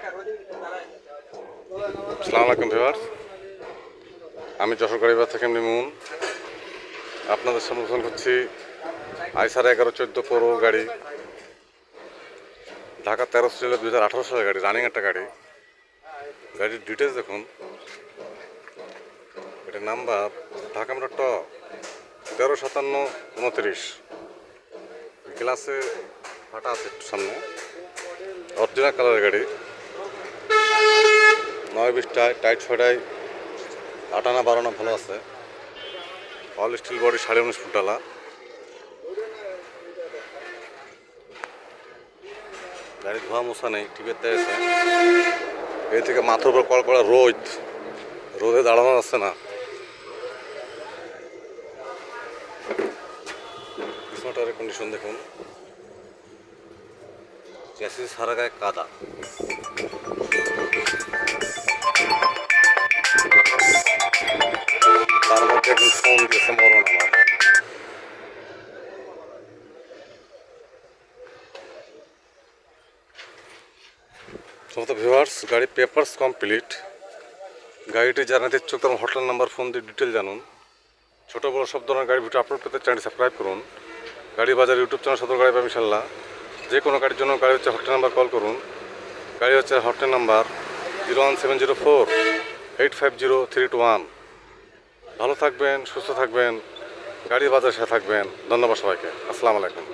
আসসালামু আলাইকুম ভিউয়ার্স, আমি যশোর গাড়িবাজার থেকে মিমুন আপনাদের সম্মুখীন করছি আইসার 1114 প্রো গাড়ি, ঢাকা 13 সিরিয়ালের 2018 সালের গাড়ি, রানিং একটা গাড়ি। গাড়ির ডিটেলস দেখুন। এটার নাম্বার ঢাকা মেট্রো ট 135729। গ্লাসে ফাটা আছে একটু সামনে, অরিজিনাল কালারের গাড়ি। 9-20 টাইট ছয়টায় 8 আনা 12 আনা ভালো আছে। অল স্টিল বডি, 19.5 ফুট ডালা। গাড়ি ধোয়া মোছা নেই, টিপের তাই আছে। এই থেকে মাথার উপর কল করা রোদে দাঁড়ানো যাচ্ছে না। পিছনটার কন্ডিশন দেখুন, চ্যাসিস সারা গায়ে কাদা। তার মধ্যে এখন ফোন দিয়েছে মরণ আমার। সমস্ত ভিউয়ার্স, গাড়ি পেপারস কমপ্লিট। গাড়িটি জানাতে ইচ্ছুক তার হটলাইন নাম্বার ফোন দিয়ে ডিটেল জানুন। ছোটো বড়ো সব ধরনের গাড়ি ভিডিও আপলোড পেতে চ্যানেল সাবস্ক্রাইব করুন। গাড়ি বাজার ইউটিউব চ্যানেল সদর গাড়ি পাবেন ইনশাল্লাহ। যে কোনো গাড়ির জন্য গাড়ি হচ্ছে হটলাইন নাম্বার কল করুন। গাড়ি হচ্ছে হটলাইন নাম্বার 01704850321। ভালো থাকবেন, সুস্থ থাকবেন, গাড়ি বাজার সাথে থাকবেন। ধন্যবাদ সবাইকে। আসসালামু আলাইকুম।